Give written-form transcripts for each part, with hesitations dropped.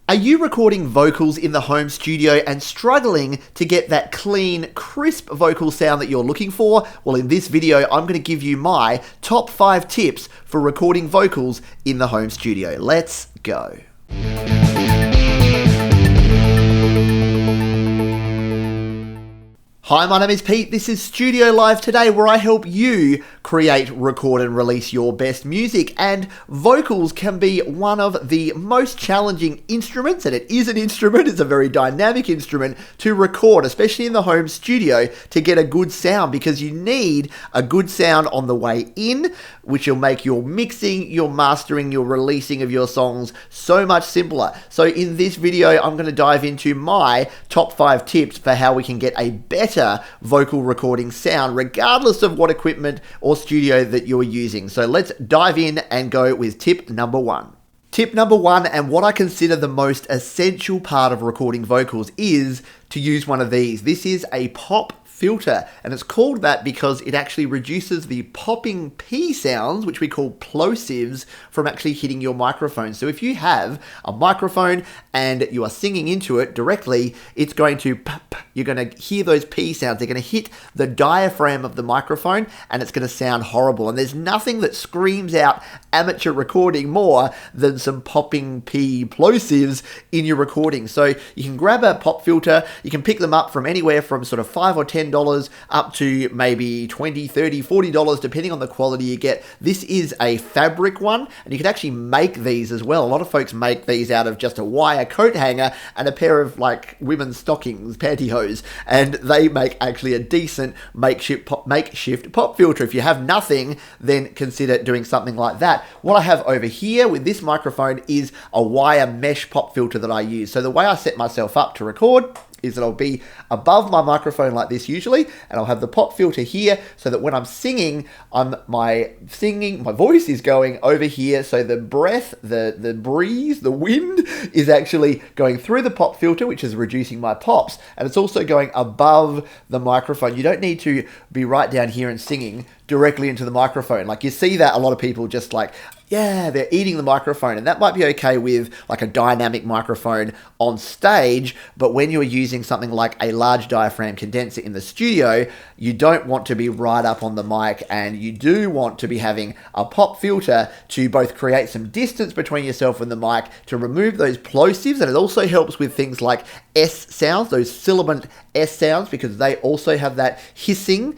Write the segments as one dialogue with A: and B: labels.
A: Are you recording vocals in the home studio and struggling to get that clean, crisp vocal sound that you're looking for? Well, in this video, I'm going to give you my top 5 tips for recording vocals in the home studio. Let's go. Hi, my name is Pete. This is Studio Live Today, where I help you create, record, and release your best music. And vocals can be one of the most challenging instruments, and it is an instrument, it's a very dynamic instrument to record, especially in the home studio, to get a good sound, because you need a good sound on the way in, which will make your mixing, your mastering, your releasing of your songs so much simpler. So in this video, I'm going to dive into my top 5 tips for how we can get a better vocal recording sound, regardless of what equipment or studio that you're using. So let's dive in and go with tip number 1. Tip number 1, and what I consider the most essential part of recording vocals, is to use one of these. This is a pop filter, and it's called that because it actually reduces the popping P sounds, which we call plosives, from actually hitting your microphone. So if you have a microphone and you are singing into it directly, it's going to you're going to hear those P sounds. They're going to hit the diaphragm of the microphone, and it's going to sound horrible. And there's nothing that screams out amateur recording more than some popping P plosives in your recording. So you can grab a pop filter. You can pick them up from anywhere from sort of $5 or $10 up to maybe $20, $30, $40, depending on the quality you get. This is a fabric one, and you can actually make these as well. A lot of folks make these out of just a wire coat hanger and a pair of like women's stockings, pantyhose, and they make actually a decent makeshift pop filter. If you have nothing, then consider doing something like that. What I have over here with this microphone is a wire mesh pop filter that I use. So the way I set myself up to record is that I'll be above my microphone like this usually, and I'll have the pop filter here so that when I'm singing, my voice is going over here, so the breath, the breeze, the wind is actually going through the pop filter, which is reducing my pops, and it's also going above the microphone. You don't need to be right down here and singing directly into the microphone. Like you see that a lot of people just like, yeah, they're eating the microphone, and that might be okay with like a dynamic microphone on stage, but when you're using something like a large diaphragm condenser in the studio, you don't want to be right up on the mic, and you do want to be having a pop filter to both create some distance between yourself and the mic, to remove those plosives, and it also helps with things like S sounds, those sibilant S sounds, because they also have that hissing.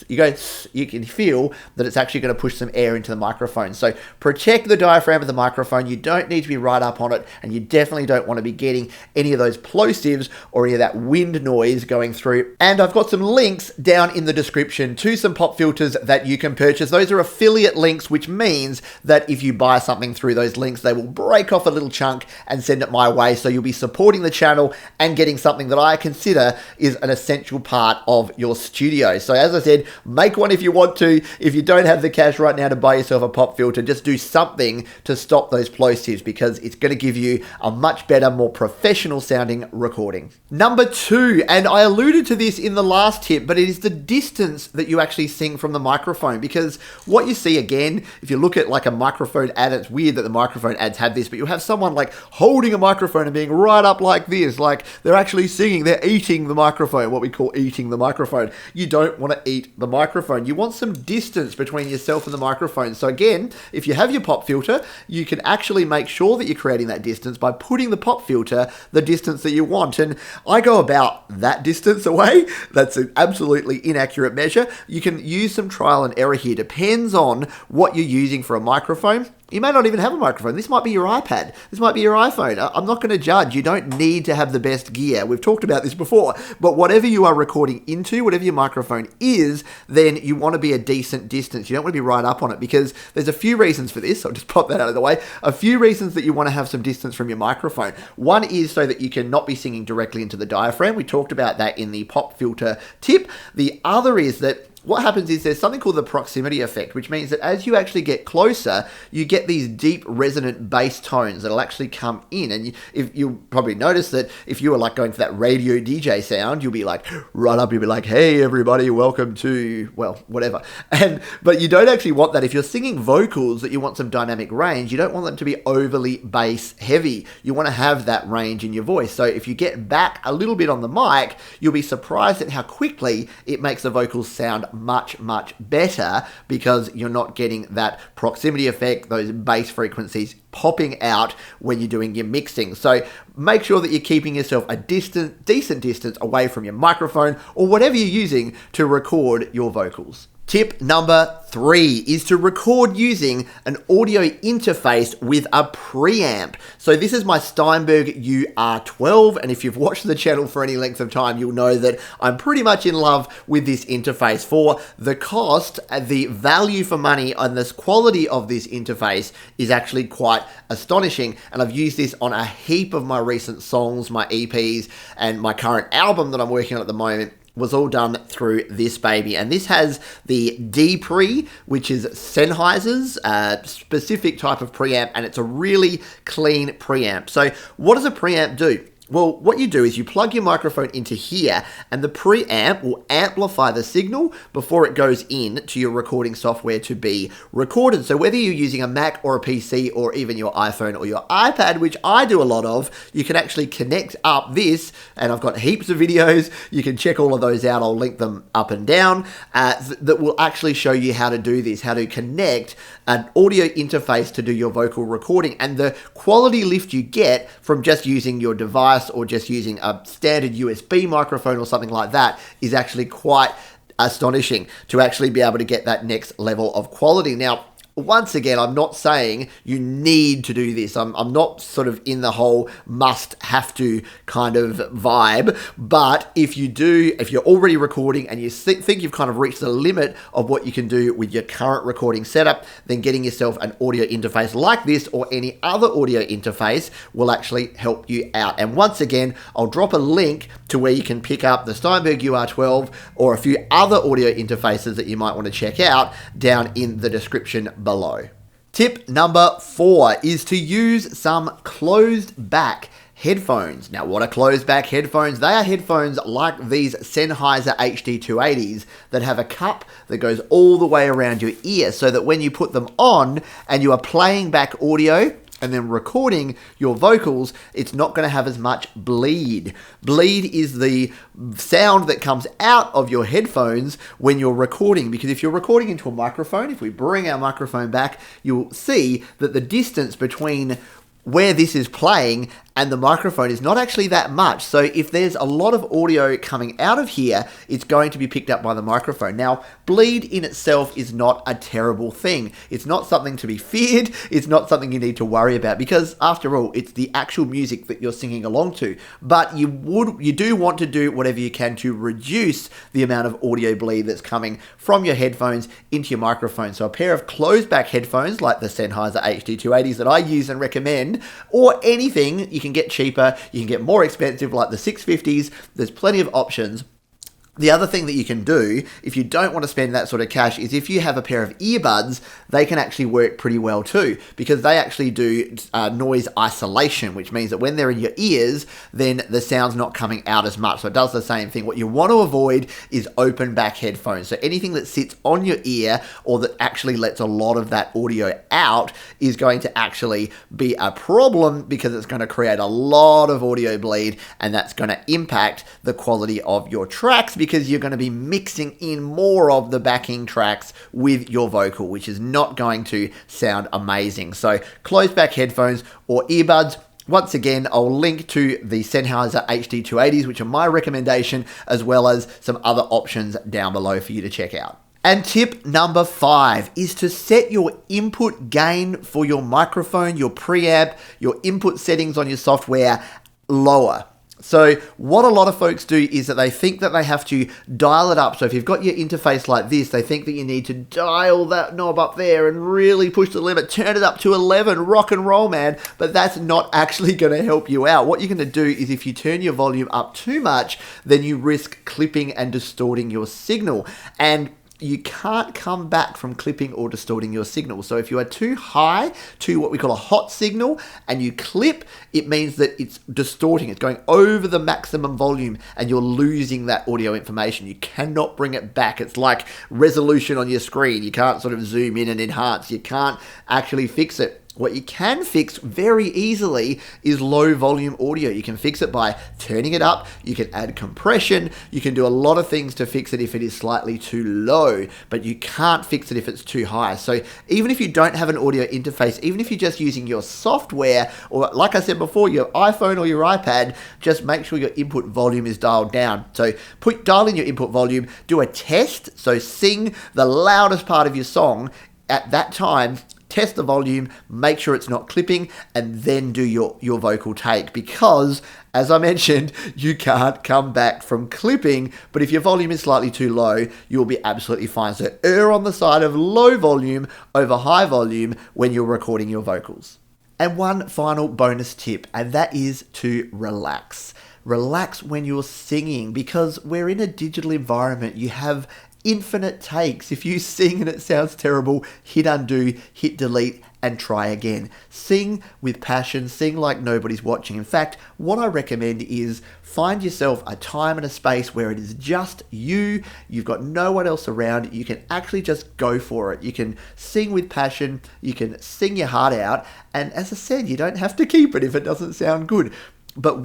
A: You can feel that it's actually going to push some air into the microphone. So protect the diaphragm of the microphone. You don't need to be right up on it, and you definitely don't want to be getting any of those plosives or any of that wind noise going through. And I've got some links down in the description to some pop filters that you can purchase. Those are affiliate links, which means that if you buy something through those links, they will break off a little chunk and send it my way. So you'll be supporting the channel and getting something that I consider is an essential part of your studio. So as I said, make one if you want to. If you don't have the cash right now to buy yourself a pop filter, just do something to stop those plosives, because it's going to give you a much better, more professional sounding recording. Number 2, and I alluded to this in the last tip, but it is the distance that you actually sing from the microphone, because what you see again, if you look at like a microphone ad, it's weird that the microphone ads have this, but you'll have someone like holding a microphone and being right up like this, like they're actually singing, they're eating the microphone, what we call eating the microphone. You don't want to eat the microphone. You want some distance between yourself and the microphone. So again, if you have your pop filter, you can actually make sure that you're creating that distance by putting the pop filter the distance that you want. And I go about that distance away. That's an absolutely inaccurate measure. You can use some trial and error here. Depends on what you're using for a microphone. You may not even have a microphone. This might be your iPad. This might be your iPhone. I'm not going to judge. You don't need to have the best gear. We've talked about this before. But whatever you are recording into, whatever your microphone is, then you want to be a decent distance. You don't want to be right up on it, because there's a few reasons for this. I'll just pop that out of the way. A few reasons that you want to have some distance from your microphone. One is so that you can not be singing directly into the diaphragm. We talked about that in the pop filter tip. The other is that what happens is there's something called the proximity effect, which means that as you actually get closer, you get these deep resonant bass tones that'll actually come in. And if you'll probably notice that if you were like going for that radio DJ sound, you'll be like, right up, you'll be like, hey everybody, welcome to, well, whatever. But you don't actually want that. If you're singing vocals that you want some dynamic range, you don't want them to be overly bass heavy. You want to have that range in your voice. So if you get back a little bit on the mic, you'll be surprised at how quickly it makes the vocals sound much, much better, because you're not getting that proximity effect, those bass frequencies popping out when you're doing your mixing. So make sure that you're keeping yourself a decent distance away from your microphone or whatever you're using to record your vocals. Tip number 3 is to record using an audio interface with a preamp. So this is my Steinberg UR12, and if you've watched the channel for any length of time, you'll know that I'm pretty much in love with this interface. For the cost, the value for money, and this quality of this interface is actually quite astonishing, and I've used this on a heap of my recent songs, my EPs, and my current album that I'm working on at the moment was all done through this baby. And this has the D-Pre, which is Sennheiser's specific type of preamp, and it's a really clean preamp. So what does a preamp do? Well, what you do is you plug your microphone into here, and the preamp will amplify the signal before it goes in to your recording software to be recorded. So whether you're using a Mac or a PC or even your iPhone or your iPad, which I do a lot of, you can actually connect up this, and I've got heaps of videos. You can check all of those out. I'll link them up and down that will actually show you how to do this, how to connect an audio interface to do your vocal recording, and the quality lift you get from just using your device or just using a standard USB microphone or something like that is actually quite astonishing to actually be able to get that next level of quality. Now, once again, I'm not saying you need to do this. I'm not sort of in the whole must have to kind of vibe, but if you're already recording and you think you've kind of reached the limit of what you can do with your current recording setup, then getting yourself an audio interface like this or any other audio interface will actually help you out. And once again, I'll drop a link to where you can pick up the Steinberg UR12 or a few other audio interfaces that you might want to check out down in the description below. Tip number 4 is to use some closed back headphones. Now, what are closed back headphones? They are headphones like these Sennheiser HD280s that have a cup that goes all the way around your ear, so that when you put them on and you are playing back audio and then recording your vocals, it's not going to have as much bleed. Bleed is the sound that comes out of your headphones when you're recording, because if you're recording into a microphone, if we bring our microphone back, you'll see that the distance between where this is playing and the microphone is not actually that much. So if there's a lot of audio coming out of here, it's going to be picked up by the microphone. Now, bleed in itself is not a terrible thing. It's not something to be feared. It's not something you need to worry about, because after all, it's the actual music that you're singing along to. But you do want to do whatever you can to reduce the amount of audio bleed that's coming from your headphones into your microphone. So a pair of closed back headphones like the Sennheiser HD280s that I use and recommend, or anything you can get cheaper, you can get more expensive like the 650s. There's plenty of options. The other thing that you can do, if you don't want to spend that sort of cash, is if you have a pair of earbuds, they can actually work pretty well too, because they actually do noise isolation, which means that when they're in your ears, then the sound's not coming out as much. So it does the same thing. What you want to avoid is open back headphones. So anything that sits on your ear or that actually lets a lot of that audio out is going to actually be a problem, because it's going to create a lot of audio bleed, and that's going to impact the quality of your tracks, because you're going to be mixing in more of the backing tracks with your vocal, which is not going to sound amazing. So closed back headphones or earbuds. Once again, I'll link to the Sennheiser HD280s, which are my recommendation, as well as some other options down below for you to check out. And tip number 5 is to set your input gain for your microphone, your preamp, your input settings on your software lower. So what a lot of folks do is that they think that they have to dial it up. So if you've got your interface like this, they think that you need to dial that knob up there and really push the limit, turn it up to 11, rock and roll, man. But that's not actually going to help you out. What you're going to do is, if you turn your volume up too much, then you risk clipping and distorting your signal. And you can't come back from clipping or distorting your signal. So if you are too high to what we call a hot signal and you clip, it means that it's distorting. It's going over the maximum volume and you're losing that audio information. You cannot bring it back. It's like resolution on your screen. You can't sort of zoom in and enhance. You can't actually fix it. What you can fix very easily is low volume audio. You can fix it by turning it up. You can add compression. You can do a lot of things to fix it if it is slightly too low, but you can't fix it if it's too high. So even if you don't have an audio interface, even if you're just using your software, or like I said before, your iPhone or your iPad, just make sure your input volume is dialed down. So dial in your input volume, do a test. So sing the loudest part of your song at that time. Test the volume, make sure it's not clipping, and then do your vocal take, because as I mentioned, you can't come back from clipping, but if your volume is slightly too low, you'll be absolutely fine. So err on the side of low volume over high volume when you're recording your vocals. And one final bonus tip, and that is to relax. Relax when you're singing, because we're in a digital environment. You have infinite takes. If you sing and it sounds terrible, hit undo, hit delete, and try again. Sing with passion, sing like nobody's watching. In fact, what I recommend is find yourself a time and a space where it is just you, you've got no one else around, you can actually just go for it. You can sing with passion, you can sing your heart out, and as I said, you don't have to keep it if it doesn't sound good. But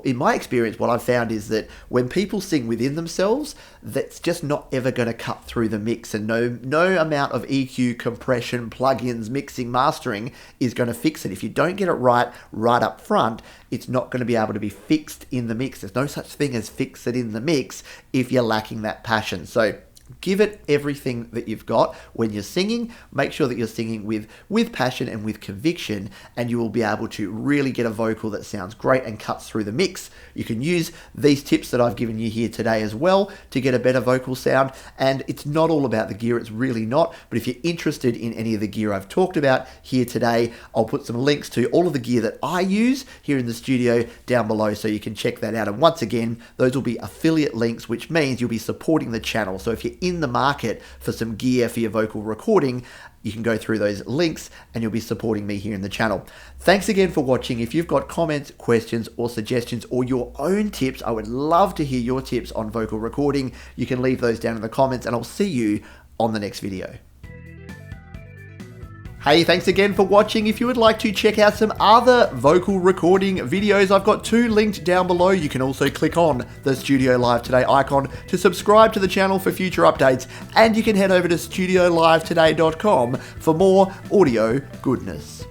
A: in my experience, what I've found is that when people sing within themselves, that's just not ever going to cut through the mix, and no amount of EQ, compression, plugins, mixing, mastering is going to fix it. If you don't get it right up front, it's not going to be able to be fixed in the mix. There's no such thing as fix it in the mix if you're lacking that passion. So give it everything that you've got when you're singing. Make sure that you're singing with passion and with conviction, and you will be able to really get a vocal that sounds great and cuts through the mix. You can use these tips that I've given you here today as well to get a better vocal sound. And it's not all about the gear, it's really not. But if you're interested in any of the gear I've talked about here today, I'll put some links to all of the gear that I use here in the studio down below, so you can check that out. And once again, those will be affiliate links, which means you'll be supporting the channel. So if you're in the market for some gear for your vocal recording, you can go through those links and you'll be supporting me here in the channel. Thanks again for watching. If you've got comments, questions, or suggestions, or your own tips, I would love to hear your tips on vocal recording. You can leave those down in the comments, and I'll see you on the next video. Hey, thanks again for watching. If you would like to check out some other vocal recording videos, I've got 2 linked down below. You can also click on the Studio Live Today icon to subscribe to the channel for future updates, and you can head over to studiolivetoday.com for more audio goodness.